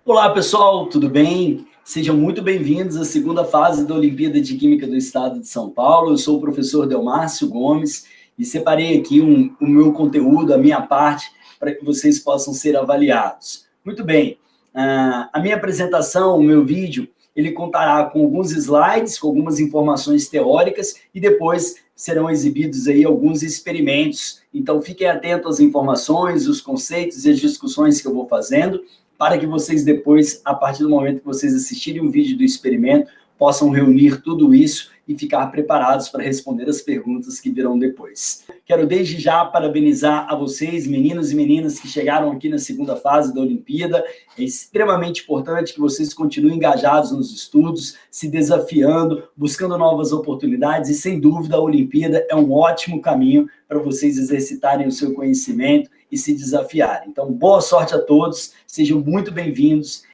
Olá, pessoal, tudo bem? Sejam muito bem-vindos à segunda fase da Olimpíada de Química do Estado de São Paulo. Eu sou o professor Delmárcio Gomes e separei aqui o meu conteúdo, a minha parte, para que vocês possam ser avaliados. Muito bem, a minha apresentação, o meu vídeo, ele contará com alguns slides, com algumas informações teóricas e depois serão exibidos aí alguns experimentos. Então, fiquem atentos às informações, os conceitos e as discussões que eu vou fazendo, para que vocês depois, a partir do momento que vocês assistirem o vídeo do experimento, possam reunir tudo isso e ficar preparados para responder as perguntas que virão depois. Quero desde já parabenizar a vocês, meninos e meninas que chegaram aqui na segunda fase da Olimpíada. É extremamente importante que vocês continuem engajados nos estudos, se desafiando, buscando novas oportunidades e, sem dúvida, a Olimpíada é um ótimo caminho para vocês exercitarem o seu conhecimento e se desafiarem. Então, boa sorte a todos, sejam muito bem-vindos.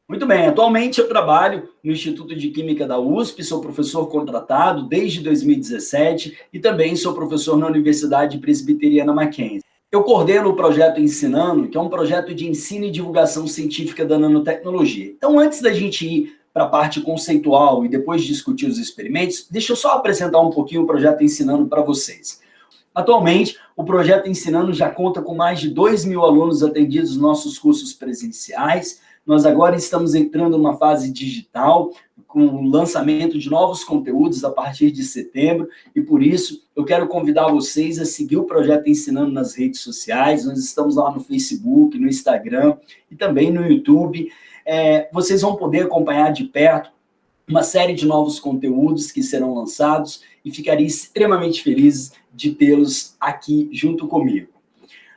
Muito bem, atualmente eu trabalho no Instituto de Química da USP, sou professor contratado desde 2017 e também sou professor na Universidade Presbiteriana Mackenzie. Eu coordeno o projeto Ensinando, que é um projeto de ensino e divulgação científica da nanotecnologia. Então, antes da gente ir para a parte conceitual e depois discutir os experimentos, deixa eu só apresentar um pouquinho o projeto Ensinando para vocês. Atualmente, o projeto Ensinando já conta com mais de 2.000 alunos atendidos nos nossos cursos presenciais. Nós agora estamos entrando numa fase digital, com o lançamento de novos conteúdos a partir de setembro, e por isso eu quero convidar vocês a seguir o projeto Ensinando nas redes sociais. Nós estamos lá no Facebook, no Instagram e também no YouTube. Vocês vão poder acompanhar de perto uma série de novos conteúdos que serão lançados e ficaria extremamente feliz de tê-los aqui junto comigo.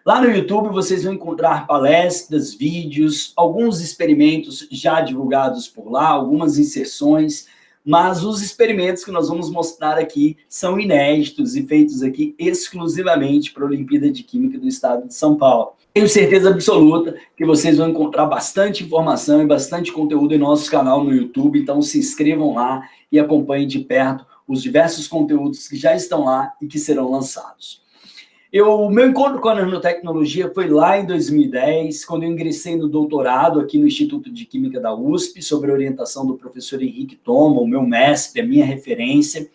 Lá no YouTube vocês vão encontrar palestras, vídeos, alguns experimentos já divulgados por lá, algumas inserções, mas os experimentos que nós vamos mostrar aqui são inéditos e feitos aqui exclusivamente para a Olimpíada de Química do Estado de São Paulo. Tenho certeza absoluta que vocês vão encontrar bastante informação e bastante conteúdo em nosso canal no YouTube, então se inscrevam lá e acompanhem de perto os diversos conteúdos que já estão lá e que serão lançados. O meu encontro com a nanotecnologia foi lá em 2010, quando eu ingressei no doutorado aqui no Instituto de Química da USP, sob a orientação do professor Henrique Thoma, o meu mestre, a minha referência.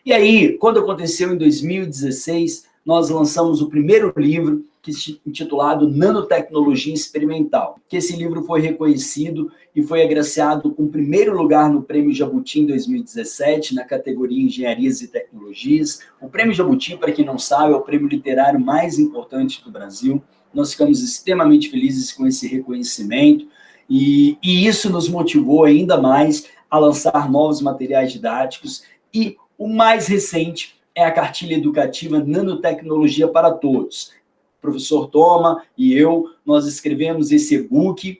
E aí, quando aconteceu em 2016, nós lançamos o primeiro livro, intitulado Nanotecnologia Experimental, que esse livro foi reconhecido e foi agraciado com o primeiro lugar no Prêmio Jabuti em 2017, na categoria Engenharias e Tecnologias. O Prêmio Jabuti, para quem não sabe, é o prêmio literário mais importante do Brasil. Nós ficamos extremamente felizes com esse reconhecimento e isso nos motivou ainda mais a lançar novos materiais didáticos e o mais recente é a cartilha educativa Nanotecnologia para Todos. O professor Thoma e eu, nós escrevemos esse e-book.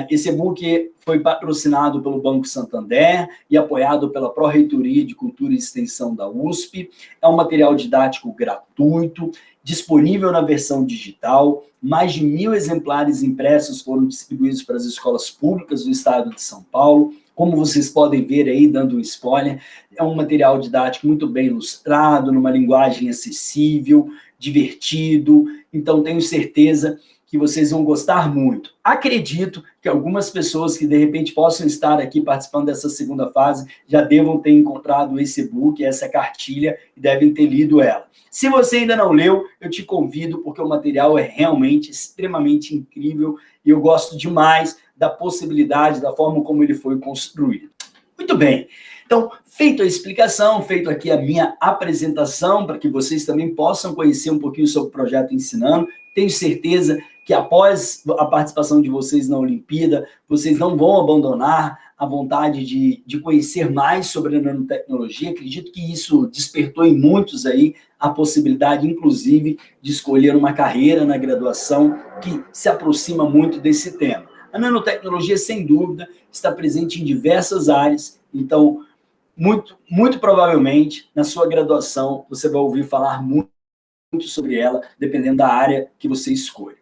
Esse e-book foi patrocinado pelo Banco Santander e apoiado pela Pró-Reitoria de Cultura e Extensão da USP. É um material didático gratuito, disponível na versão digital. Mais de 1.000 exemplares impressos foram distribuídos para as escolas públicas do estado de São Paulo. Como vocês podem ver aí, dando um spoiler, é um material didático muito bem ilustrado, numa linguagem acessível, divertido. Então, tenho certeza que vocês vão gostar muito. Acredito que algumas pessoas que, de repente, possam estar aqui participando dessa segunda fase já devam ter encontrado esse e-book, essa cartilha, e devem ter lido ela. Se você ainda não leu, eu te convido, porque o material é realmente extremamente incrível e eu gosto demais da possibilidade, da forma como ele foi construído. Muito bem. Então, feita a explicação, feito aqui a minha apresentação, para que vocês também possam conhecer um pouquinho sobre o projeto Ensinando, tenho certeza que após a participação de vocês na Olimpíada, vocês não vão abandonar a vontade de conhecer mais sobre a nanotecnologia. Acredito que isso despertou em muitos aí a possibilidade, inclusive, de escolher uma carreira na graduação que se aproxima muito desse tema. A nanotecnologia, sem dúvida, está presente em diversas áreas, então, muito provavelmente, na sua graduação, você vai ouvir falar muito sobre ela, dependendo da área que você escolhe.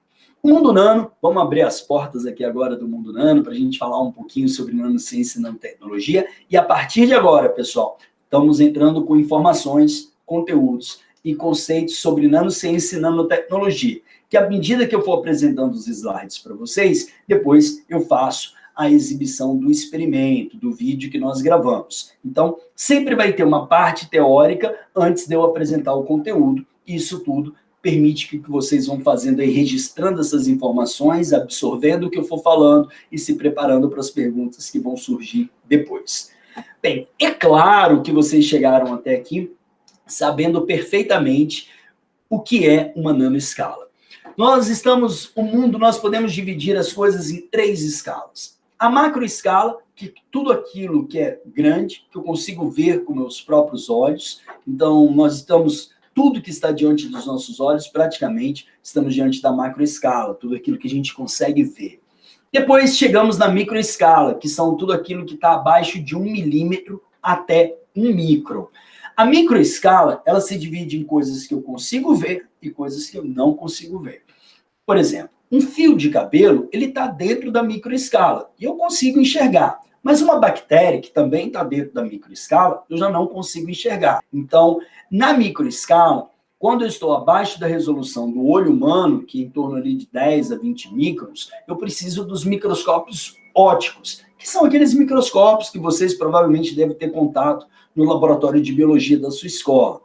O Mundo Nano, vamos abrir as portas aqui agora do Mundo Nano, para a gente falar um pouquinho sobre nanociência e nanotecnologia, e a partir de agora, pessoal, estamos entrando com informações, conteúdos e conceitos sobre nanociência e nanotecnologia, que à medida que eu for apresentando os slides para vocês, depois eu faço a exibição do experimento, do vídeo que nós gravamos. Então, sempre vai ter uma parte teórica antes de eu apresentar o conteúdo, e isso tudo permite que vocês vão fazendo aí, registrando essas informações, absorvendo o que eu for falando e se preparando para as perguntas que vão surgir depois. Bem, é claro que vocês chegaram até aqui sabendo perfeitamente o que é uma nanoescala. Nós podemos dividir as coisas em 3 escalas. A macroescala, que tudo aquilo que é grande, que eu consigo ver com meus próprios olhos, então tudo que está diante dos nossos olhos, praticamente, estamos diante da macroescala, tudo aquilo que a gente consegue ver. Depois chegamos na microescala, que são tudo aquilo que está abaixo de 1 milímetro até 1 micron. A microescala, ela se divide em coisas que eu consigo ver e coisas que eu não consigo ver. Por exemplo, um fio de cabelo, ele está dentro da microescala, e eu consigo enxergar. Mas uma bactéria, que também está dentro da microescala, eu já não consigo enxergar. Então, na microescala, quando eu estou abaixo da resolução do olho humano, que é em torno ali de 10 a 20 microns, eu preciso dos microscópios ópticos, que são aqueles microscópios que vocês provavelmente devem ter contato no laboratório de biologia da sua escola.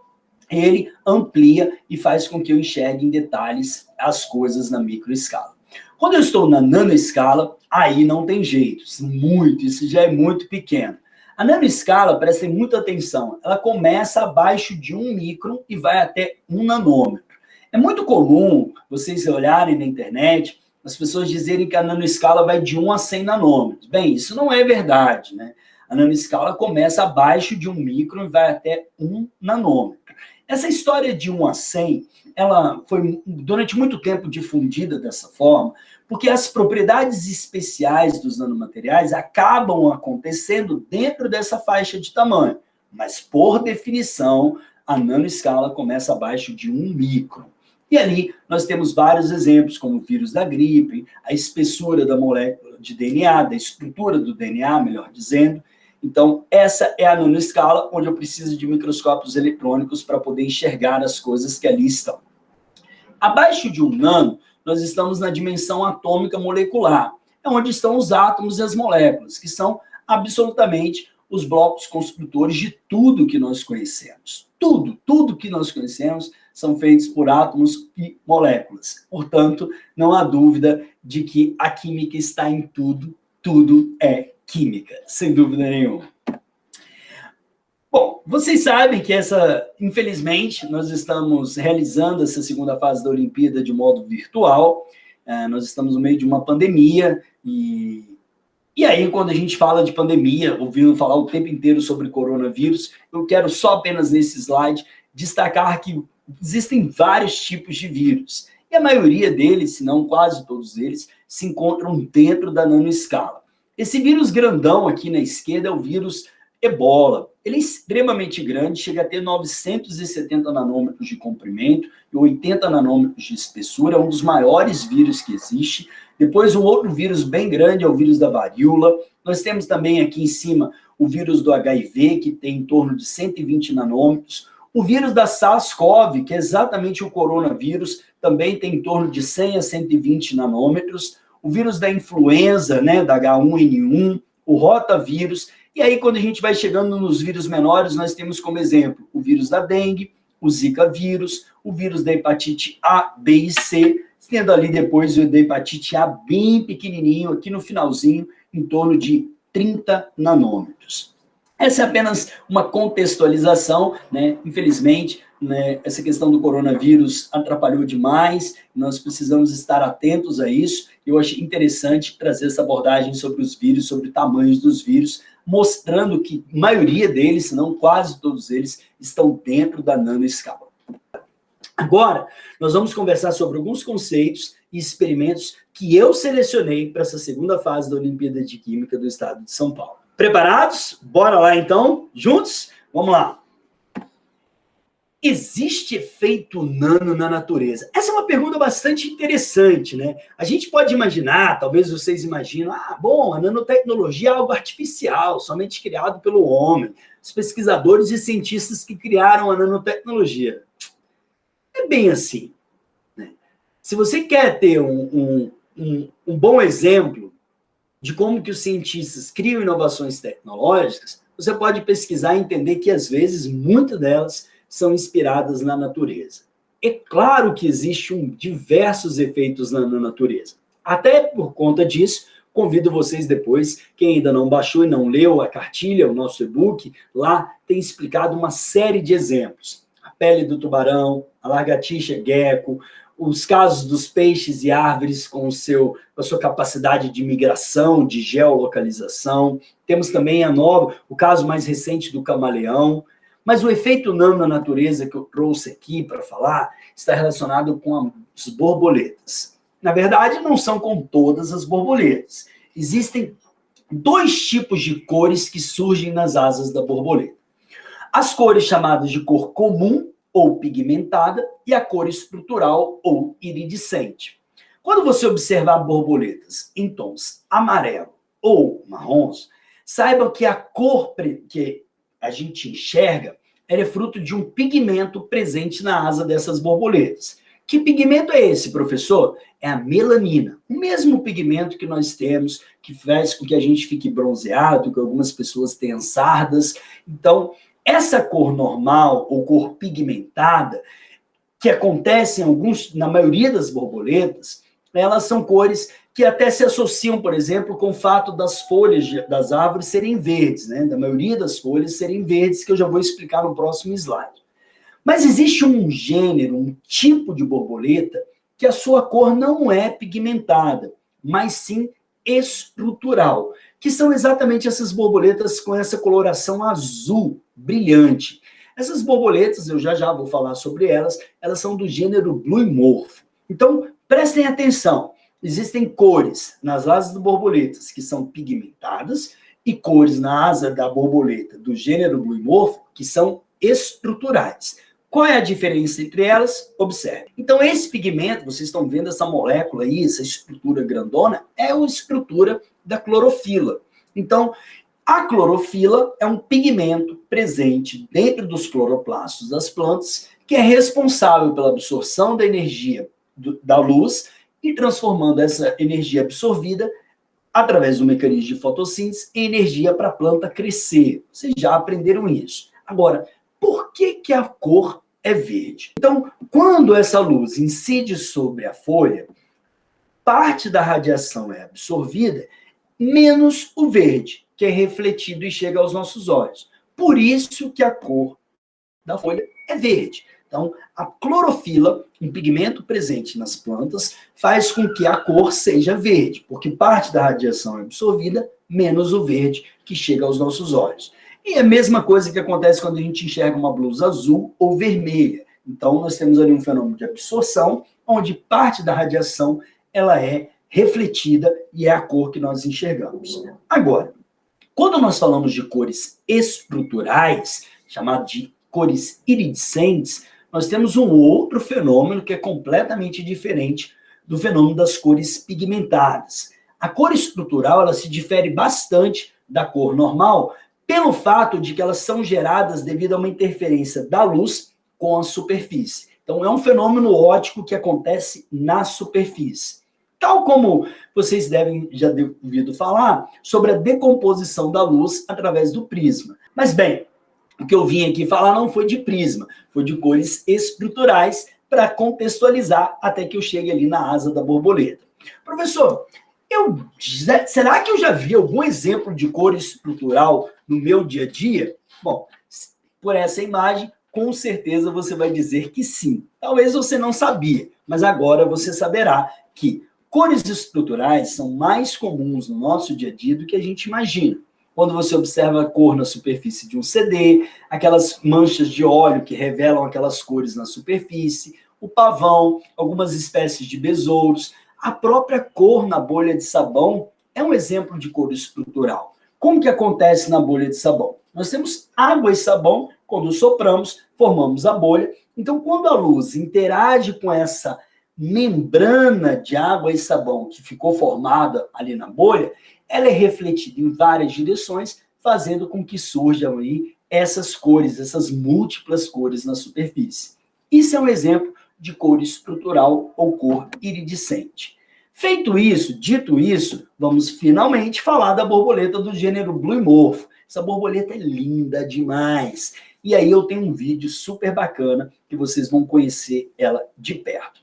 Ele amplia e faz com que eu enxergue em detalhes as coisas na microescala. Quando eu estou na nanoescala, aí não tem jeito, isso já é muito pequeno. A nanoescala, prestem muita atenção, ela começa abaixo de 1 micron e vai até 1 nanômetro. É muito comum vocês olharem na internet, as pessoas dizerem que a nanoescala vai de 1 a 100 nanômetros. Bem, isso não é verdade, né? A nanoescala começa abaixo de 1 micron e vai até 1 nanômetro. Essa história de 1 a 100, ela foi durante muito tempo difundida dessa forma, porque as propriedades especiais dos nanomateriais acabam acontecendo dentro dessa faixa de tamanho, mas, por definição, a nanoescala começa abaixo de 1 micron. E ali nós temos vários exemplos, como o vírus da gripe, a espessura da molécula de DNA, da estrutura do DNA, melhor dizendo. Então, essa é a nanoescala, onde eu preciso de microscópios eletrônicos para poder enxergar as coisas que ali estão. Abaixo de 1 nano, nós estamos na dimensão atômica molecular, é onde estão os átomos e as moléculas, que são absolutamente os blocos construtores de tudo que nós conhecemos. Tudo que nós conhecemos são feitos por átomos e moléculas. Portanto, não há dúvida de que a química está em tudo, tudo é química, sem dúvida nenhuma. Bom, vocês sabem que infelizmente, nós estamos realizando essa segunda fase da Olimpíada de modo virtual, nós estamos no meio de uma pandemia, e aí, quando a gente fala de pandemia, ouvindo falar o tempo inteiro sobre coronavírus, eu quero só apenas nesse slide destacar que existem vários tipos de vírus, e a maioria deles, se não quase todos eles, se encontram dentro da nanoescala. Esse vírus grandão aqui na esquerda é o vírus Ebola. Ele é extremamente grande, chega a ter 970 nanômetros de comprimento e 80 nanômetros de espessura, é um dos maiores vírus que existe. Depois, um outro vírus bem grande é o vírus da varíola. Nós temos também aqui em cima o vírus do HIV, que tem em torno de 120 nanômetros. O vírus da SARS-CoV, que é exatamente o coronavírus, também tem em torno de 100 a 120 nanômetros. O vírus da influenza, né, da H1N1, o rotavírus. E aí, quando a gente vai chegando nos vírus menores, nós temos como exemplo o vírus da dengue, o zika vírus, o vírus da hepatite A, B e C, tendo ali depois o da hepatite A bem pequenininho, aqui no finalzinho, em torno de 30 nanômetros. Essa é apenas uma contextualização, né? Infelizmente, né, essa questão do coronavírus atrapalhou demais, nós precisamos estar atentos a isso. Eu achei interessante trazer essa abordagem sobre os vírus, sobre tamanhos dos vírus, mostrando que a maioria deles, se não quase todos eles, estão dentro da nanoescala. Agora, nós vamos conversar sobre alguns conceitos e experimentos que eu selecionei para essa segunda fase da Olimpíada de Química do Estado de São Paulo. Preparados? Bora lá, então? Juntos? Vamos lá. Existe efeito nano na natureza? Essa é uma pergunta bastante interessante, né? A gente pode imaginar, talvez vocês imaginam, bom, a nanotecnologia é algo artificial, somente criado pelo homem, os pesquisadores e cientistas que criaram a nanotecnologia. é bem assim, né? Se você quer ter um bom exemplo de como que os cientistas criam inovações tecnológicas, você pode pesquisar e entender que, às vezes, muitas delas são inspiradas na natureza. É claro que existem diversos efeitos na natureza. Até por conta disso, convido vocês depois, quem ainda não baixou e não leu a cartilha, o nosso e-book, lá tem explicado uma série de exemplos. A pele do tubarão, a lagartixa gecko, os casos dos peixes e árvores com a sua capacidade de migração, de geolocalização. Temos também o caso mais recente do camaleão. Mas o efeito nano na natureza que eu trouxe aqui para falar está relacionado com as borboletas. Na verdade, não são com todas as borboletas. Existem dois tipos de cores que surgem nas asas da borboleta. As cores chamadas de cor comum ou pigmentada e a cor estrutural ou iridescente. Quando você observar borboletas em tons amarelo ou marrons, saiba que a cor que a gente enxerga é fruto de um pigmento presente na asa dessas borboletas. Que pigmento é esse, professor? É a melanina, o mesmo pigmento que nós temos, que faz com que a gente fique bronzeado, que algumas pessoas tenham sardas. Então, essa cor normal ou cor pigmentada, que acontece na maioria das borboletas, elas são cores que até se associam, por exemplo, com o fato das folhas das árvores serem verdes, né? Da maioria das folhas serem verdes, que eu já vou explicar no próximo slide. Mas existe um gênero, um tipo de borboleta, que a sua cor não é pigmentada, mas sim estrutural, que são exatamente essas borboletas com essa coloração azul brilhante. Essas borboletas, eu já vou falar sobre elas são do gênero bluimorfo. Então, prestem atenção, existem cores nas asas de borboletas que são pigmentadas e cores na asa da borboleta do gênero bluimorfo que são estruturais. Qual é a diferença entre elas? Observe. Então, esse pigmento, vocês estão vendo essa molécula aí, essa estrutura grandona, é a estrutura da clorofila. Então, a clorofila é um pigmento presente dentro dos cloroplastos das plantas, que é responsável pela absorção da energia da luz e transformando essa energia absorvida através do mecanismo de fotossíntese em energia para a planta crescer. Vocês já aprenderam isso. Agora, por que a cor é verde? Então, quando essa luz incide sobre a folha, parte da radiação é absorvida, menos o verde, que é refletido e chega aos nossos olhos. Por isso que a cor da folha é verde. Então, a clorofila, um pigmento presente nas plantas, faz com que a cor seja verde, porque parte da radiação é absorvida, menos o verde, que chega aos nossos olhos. E é a mesma coisa que acontece quando a gente enxerga uma blusa azul ou vermelha. Então, nós temos ali um fenômeno de absorção, onde parte da radiação ela é refletida e é a cor que nós enxergamos. Agora, quando nós falamos de cores estruturais, chamado de cores iridescentes, nós temos um outro fenômeno que é completamente diferente do fenômeno das cores pigmentadas. A cor estrutural ela se difere bastante da cor normal, pelo fato de que elas são geradas devido a uma interferência da luz com a superfície. Então, é um fenômeno óptico que acontece na superfície. Tal como vocês já ouvido falar sobre a decomposição da luz através do prisma. Mas, bem, o que eu vim aqui falar não foi de prisma, foi de cores estruturais para contextualizar até que eu chegue ali na asa da borboleta. Professor, será que eu já vi algum exemplo de cor estrutural no meu dia a dia? Bom, por essa imagem, com certeza você vai dizer que sim. Talvez você não sabia, mas agora você saberá que cores estruturais são mais comuns no nosso dia a dia do que a gente imagina. Quando você observa a cor na superfície de um CD, aquelas manchas de óleo que revelam aquelas cores na superfície, o pavão, algumas espécies de besouros, a própria cor na bolha de sabão é um exemplo de cor estrutural. Como que acontece na bolha de sabão? Nós temos água e sabão, quando sopramos, formamos a bolha. Então, quando a luz interage com essa membrana de água e sabão que ficou formada ali na bolha, ela é refletida em várias direções, fazendo com que surjam aí essas cores, essas múltiplas cores na superfície. Isso é um exemplo de cor estrutural ou cor iridescente. Feito isso, dito isso, vamos finalmente falar da borboleta do gênero bluimorfo. Essa borboleta é linda demais. E aí eu tenho um vídeo super bacana que vocês vão conhecer ela de perto.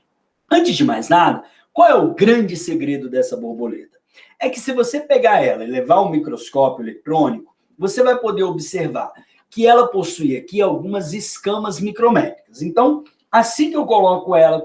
Antes de mais nada, qual é o grande segredo dessa borboleta? É que se você pegar ela e levar um microscópio eletrônico, você vai poder observar que ela possui aqui algumas escamas micrométricas. Então, assim que eu coloco ela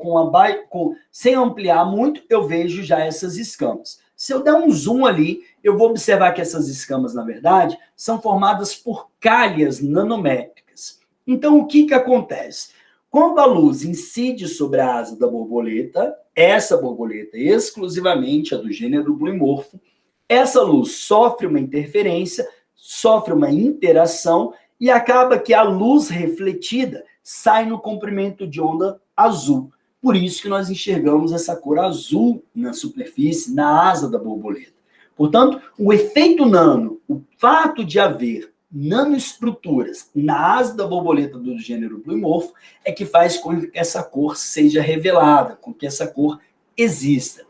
sem ampliar muito, eu vejo já essas escamas. Se eu der um zoom ali, eu vou observar que essas escamas, na verdade, são formadas por calhas nanométricas. Então, o que acontece? Quando a luz incide sobre a asa da borboleta, essa borboleta exclusivamente a do gênero bluimorfo, essa luz sofre uma interferência, sofre uma interação e acaba que a luz refletida sai no comprimento de onda azul. Por isso que nós enxergamos essa cor azul na superfície, na asa da borboleta. Portanto, o efeito nano, o fato de haver nanoestruturas na asa da borboleta do gênero bluimorfo, é que faz com que essa cor seja revelada, com que essa cor exista.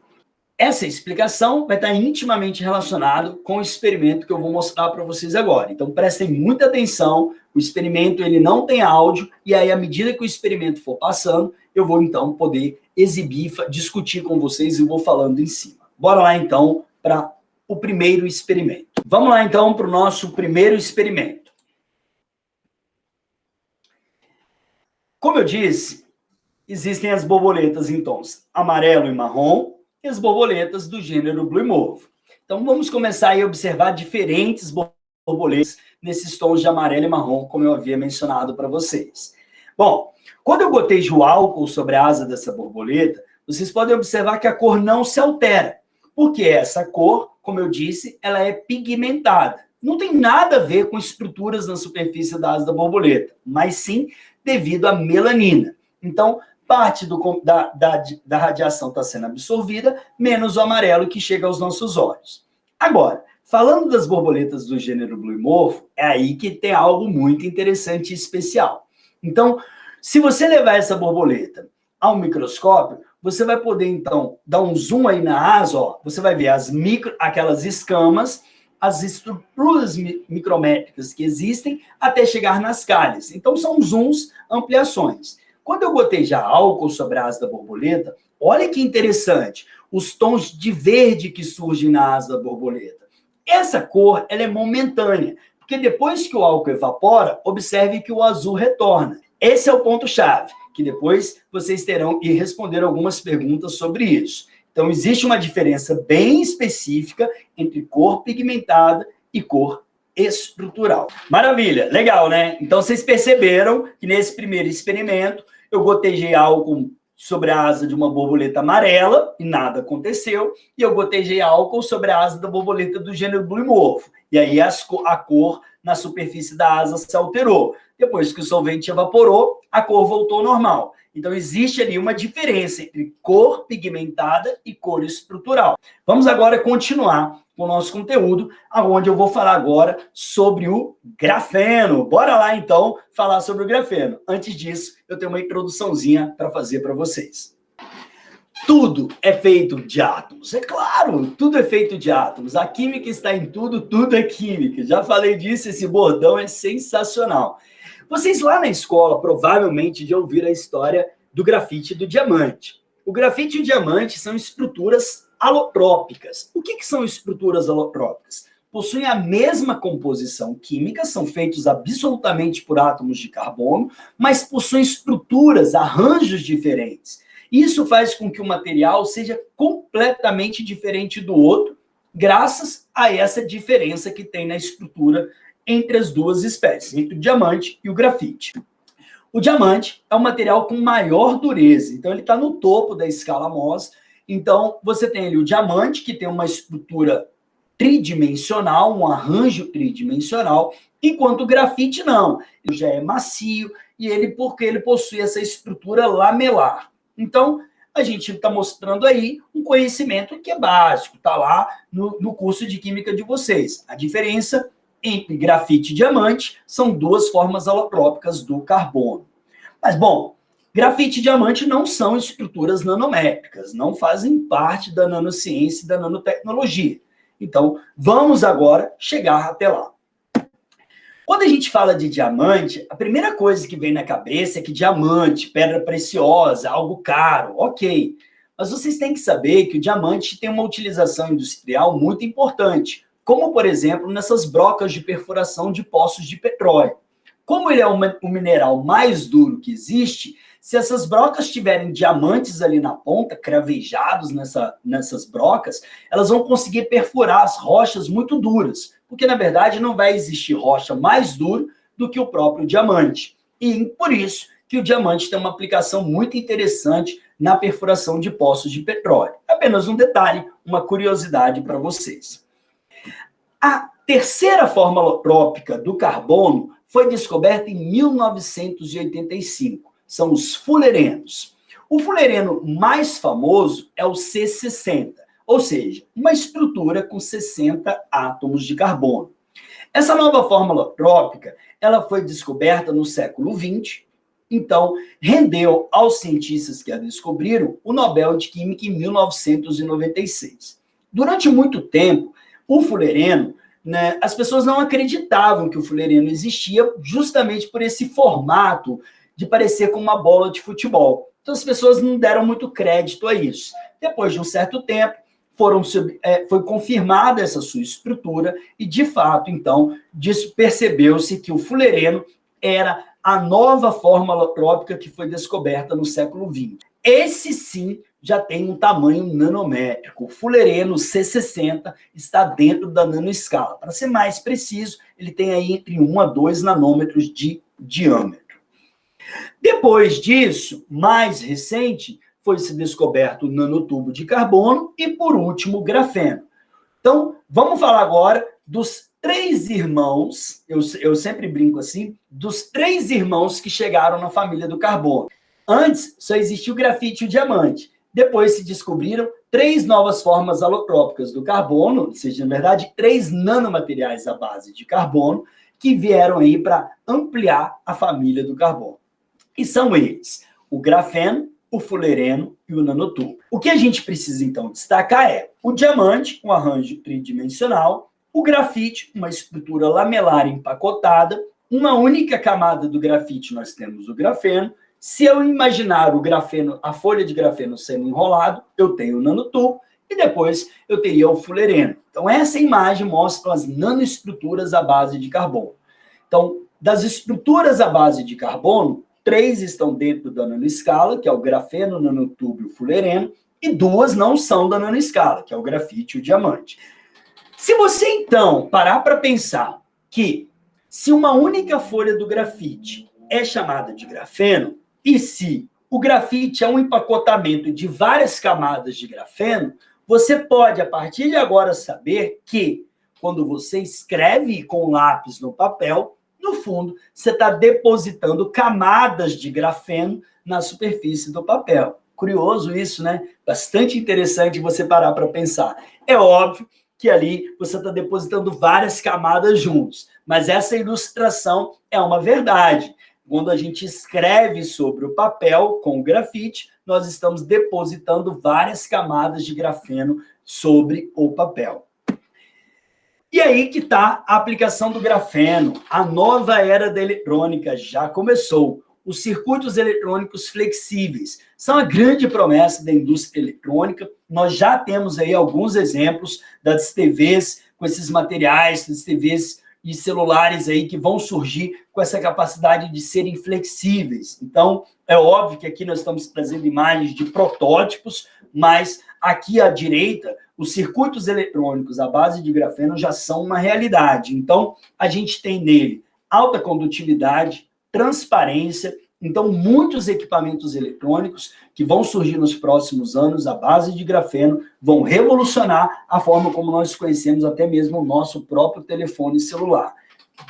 Essa explicação vai estar intimamente relacionada com o experimento que eu vou mostrar para vocês agora. Então, prestem muita atenção, o experimento ele não tem áudio, e aí, à medida que o experimento for passando, eu vou, então, poder exibir, discutir com vocês e vou falando em cima. Bora lá, então, para o primeiro experimento. Vamos lá, então, para o nosso primeiro experimento. Como eu disse, existem as borboletas em tons amarelo e marrom, e as borboletas do gênero bluimorfo. Então, vamos começar a observar diferentes borboletas nesses tons de amarelo e marrom, como eu havia mencionado para vocês. Bom, quando eu gotejo álcool sobre a asa dessa borboleta, vocês podem observar que a cor não se altera, porque essa cor, como eu disse, ela é pigmentada. Não tem nada a ver com estruturas na superfície da asa da borboleta, mas sim devido à melanina. Então, parte da radiação está sendo absorvida, menos o amarelo que chega aos nossos olhos. Agora, falando das borboletas do gênero bluimorfo, é aí que tem algo muito interessante e especial. Então, se você levar essa borboleta ao microscópio, você vai poder, então, dar um zoom aí na asa, ó, você vai ver aquelas escamas, as estruturas micrométricas que existem, até chegar nas calhas. Então, são zooms, ampliações. Quando eu gotejar álcool sobre a asa da borboleta, olha que interessante, os tons de verde que surgem na asa da borboleta. Essa cor, ela é momentânea, porque depois que o álcool evapora, observe que o azul retorna. Esse é o ponto-chave, que depois vocês terão que responder algumas perguntas sobre isso. Então, existe uma diferença bem específica entre cor pigmentada e cor estrutural. Maravilha, legal, né? Então, vocês perceberam que nesse primeiro experimento, eu gotejei álcool sobre a asa de uma borboleta amarela e nada aconteceu, e eu gotejei álcool sobre a asa da borboleta do gênero bluimorfo. E aí a cor na superfície da asa se alterou. Depois que o solvente evaporou, a cor voltou ao normal. Então, existe ali uma diferença entre cor pigmentada e cor estrutural. Vamos agora continuar com o nosso conteúdo, onde eu vou falar agora sobre o grafeno. Bora lá, então, falar sobre o grafeno. Antes disso, eu tenho uma introduçãozinha para fazer para vocês. Tudo é feito de átomos. É claro, tudo é feito de átomos. A química está em tudo, tudo é química. Já falei disso, esse bordão é sensacional. Vocês lá na escola provavelmente já ouviram a história do grafite e do diamante. O grafite e o diamante são estruturas alotrópicas. O que são estruturas alotrópicas? Possuem a mesma composição química, são feitos absolutamente por átomos de carbono, mas possuem estruturas, arranjos diferentes. Isso faz com que o material seja completamente diferente do outro, graças a essa diferença que tem na estrutura entre as duas espécies, entre o diamante e o grafite. O diamante é um material com maior dureza, então ele está no topo da escala Mohs. Então, você tem ali o diamante, que tem uma estrutura tridimensional, um arranjo tridimensional, enquanto o grafite não, ele já é macio, porque ele possui essa estrutura lamelar. Então, a gente está mostrando aí um conhecimento que é básico, está lá no curso de Química de vocês. A diferença entre grafite e diamante são duas formas alotrópicas do carbono. Mas, bom, Grafite e diamante não são estruturas nanométricas, não fazem parte da nanociência e da nanotecnologia. Então, vamos agora chegar até lá. Quando a gente fala de diamante, a primeira coisa que vem na cabeça é que diamante, pedra preciosa, algo caro, ok. Mas vocês têm que saber que o diamante tem uma utilização industrial muito importante, como, por exemplo, nessas brocas de perfuração de poços de petróleo. Como ele é o mineral mais duro que existe, se essas brocas tiverem diamantes ali na ponta, cravejados nessas brocas, elas vão conseguir perfurar as rochas muito duras, porque, na verdade, não vai existir rocha mais dura do que o próprio diamante. E por isso que o diamante tem uma aplicação muito interessante na perfuração de poços de petróleo. Apenas um detalhe, uma curiosidade para vocês. A terceira forma alotrópica do carbono foi descoberta em 1985. São os fullerenos. O fullereno mais famoso é o C60, ou seja, uma estrutura com 60 átomos de carbono. Essa nova forma alotrópica, ela foi descoberta no século XX, então rendeu aos cientistas que a descobriram o Nobel de Química em 1996. Durante muito tempo, o fullereno, as pessoas não acreditavam que o fullereno existia justamente por esse formato de parecer com uma bola de futebol. Então, as pessoas não deram muito crédito a isso. Depois de um certo tempo, foi confirmada essa sua estrutura e, de fato, então, percebeu-se que o fullereno era a nova forma alotrópica que foi descoberta no século XX. Esse, sim, já tem um tamanho nanométrico. O fullereno C60 está dentro da nanoescala. Para ser mais preciso, ele tem aí entre 1 a 2 nanômetros de diâmetro. Depois disso, mais recente, foi-se descoberto o nanotubo de carbono e, por último, o grafeno. Então, vamos falar agora dos 3 irmãos, eu sempre brinco assim, dos 3 irmãos que chegaram na família do carbono. Antes, só existia o grafite e o diamante. Depois se descobriram 3 novas formas alotrópicas do carbono, ou seja, na verdade, 3 nanomateriais à base de carbono, que vieram aí para ampliar a família do carbono. E são eles, o grafeno, o fullereno e o nanotubo. O que a gente precisa, então, destacar é o diamante, um arranjo tridimensional, o grafite, uma estrutura lamelar empacotada, uma única camada do grafite nós temos o grafeno. Se eu imaginar o grafeno, a folha de grafeno sendo enrolado, eu tenho o nanotubo e depois eu teria o fullereno. Então, essa imagem mostra as nanoestruturas à base de carbono. Então, das estruturas à base de carbono, 3 estão dentro da nanoescala, que é o grafeno, o nanotubo e o fullereno, e 2 não são da nanoescala, que é o grafite e o diamante. Se você, então, parar para pensar que se uma única folha do grafite é chamada de grafeno, e se o grafite é um empacotamento de várias camadas de grafeno, você pode, a partir de agora, saber que, quando você escreve com lápis no papel, no fundo, você está depositando camadas de grafeno na superfície do papel. Curioso isso, né? Bastante interessante você parar para pensar. É óbvio que ali você está depositando várias camadas juntos, mas essa ilustração é uma verdade. Quando a gente escreve sobre o papel com o grafite, nós estamos depositando várias camadas de grafeno sobre o papel. E aí que está a aplicação do grafeno. A nova era da eletrônica já começou. Os circuitos eletrônicos flexíveis são a grande promessa da indústria eletrônica. Nós já temos aí alguns exemplos das TVs com esses materiais, das TVs e celulares aí que vão surgir com essa capacidade de serem flexíveis. Então, é óbvio que aqui nós estamos trazendo imagens de protótipos, mas aqui à direita, os circuitos eletrônicos à base de grafeno já são uma realidade. Então, a gente tem nele alta condutividade, transparência. Então, muitos equipamentos eletrônicos que vão surgir nos próximos anos à base de grafeno vão revolucionar a forma como nós conhecemos até mesmo o nosso próprio telefone celular.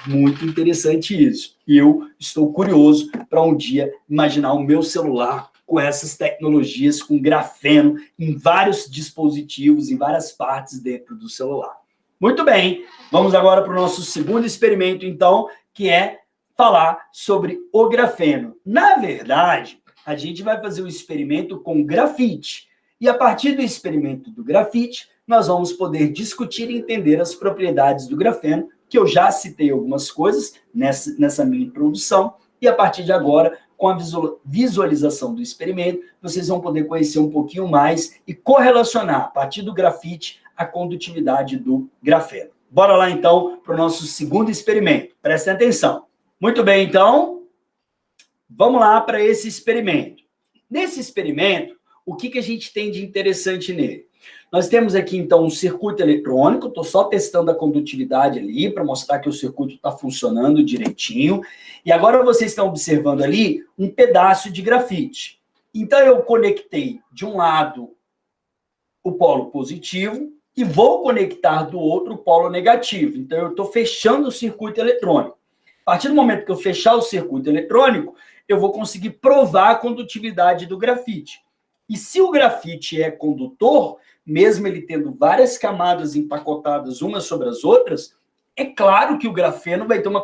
Muito interessante isso. E eu estou curioso para um dia imaginar o meu celular com essas tecnologias, com grafeno, em vários dispositivos, em várias partes dentro do celular. Muito bem, vamos agora para o nosso segundo experimento, então, que é falar sobre o grafeno. Na verdade, a gente vai fazer um experimento com grafite. E a partir do experimento do grafite, nós vamos poder discutir e entender as propriedades do grafeno, que eu já citei algumas coisas nessa minha introdução, e a partir de agora, com a visualização do experimento, vocês vão poder conhecer um pouquinho mais e correlacionar, a partir do grafite, a condutividade do grafeno. Bora lá, então, para o nosso segundo experimento. Prestem atenção. Muito bem, então, vamos lá para esse experimento. Nesse experimento, o que a gente tem de interessante nele? Nós temos aqui, então, um circuito eletrônico, estou só testando a condutividade ali, para mostrar que o circuito está funcionando direitinho. E agora vocês estão observando ali um pedaço de grafite. Então, eu conectei, de um lado, o polo positivo, e vou conectar do outro o polo negativo. Então, eu estou fechando o circuito eletrônico. A partir do momento que eu fechar o circuito eletrônico, eu vou conseguir provar a condutividade do grafite. E se o grafite é condutor, mesmo ele tendo várias camadas empacotadas umas sobre as outras, é claro que o grafeno vai ter uma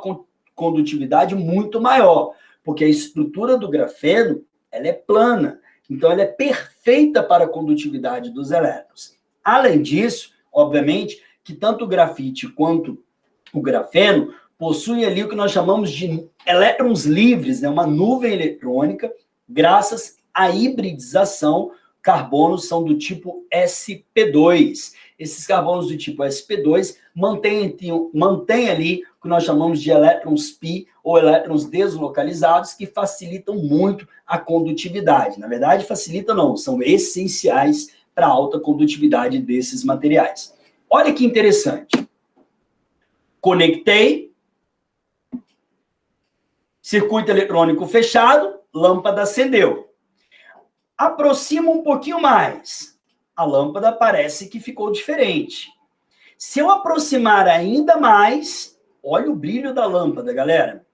condutividade muito maior, porque a estrutura do grafeno ela é plana, então ela é perfeita para a condutividade dos elétrons. Além disso, obviamente, que tanto o grafite quanto o grafeno possuem ali o que nós chamamos de elétrons livres, né? Uma nuvem eletrônica, graças à hibridização. Carbonos são do tipo sp2. Esses carbonos do tipo sp2 mantêm ali o que nós chamamos de elétrons pi, ou elétrons deslocalizados, que facilitam muito a condutividade. Na verdade, facilitam não, são essenciais para a alta condutividade desses materiais. Olha que interessante. Conectei, circuito eletrônico fechado, lâmpada acendeu. Aproximo um pouquinho mais. A lâmpada parece que ficou diferente. Se eu aproximar ainda mais, olha o brilho da lâmpada, galera.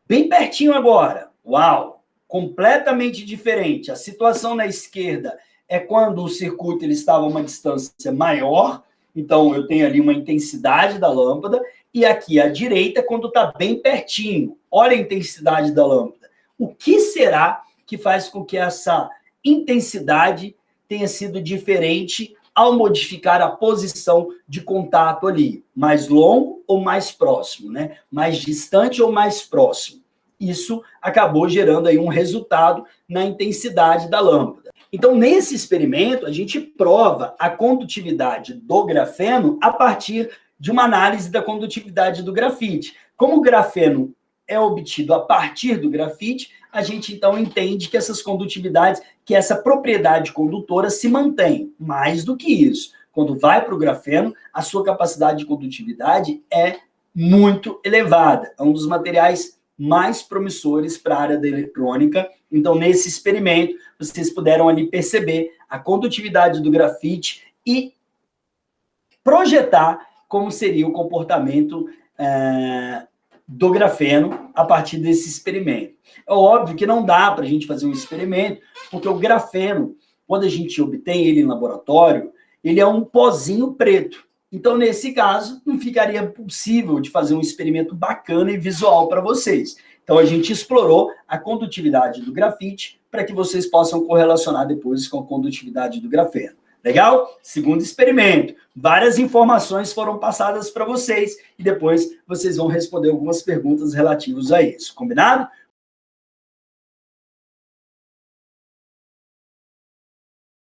Bem pertinho agora. Uau! Completamente diferente. A situação na esquerda é quando o circuito ele estava a uma distância maior, então eu tenho ali uma intensidade da lâmpada, e aqui à direita quando está bem pertinho. Olha a intensidade da lâmpada. O que será que faz com que essa intensidade tenha sido diferente ao modificar a posição de contato ali? Mais longo ou mais próximo, né? Mais distante ou mais próximo? Isso acabou gerando aí um resultado na intensidade da lâmpada. Então, nesse experimento, a gente prova a condutividade do grafeno a partir de uma análise da condutividade do grafite. Como o grafeno é obtido a partir do grafite, a gente, então, entende que essas condutividades, que essa propriedade condutora se mantém. Mais do que isso, quando vai para o grafeno, a sua capacidade de condutividade é muito elevada. É um dos materiais mais promissores para a área da eletrônica. Então, nesse experimento, vocês puderam ali perceber a condutividade do grafite e projetar como seria o comportamento do grafeno a partir desse experimento. É óbvio que não dá para a gente fazer um experimento, porque o grafeno, quando a gente obtém ele em laboratório, ele é um pozinho preto. Então, nesse caso, não ficaria possível de fazer um experimento bacana e visual para vocês. Então, a gente explorou a condutividade do grafite para que vocês possam correlacionar depois com a condutividade do grafeno. Legal? Segundo experimento. Várias informações foram passadas para vocês e depois vocês vão responder algumas perguntas relativas a isso. Combinado?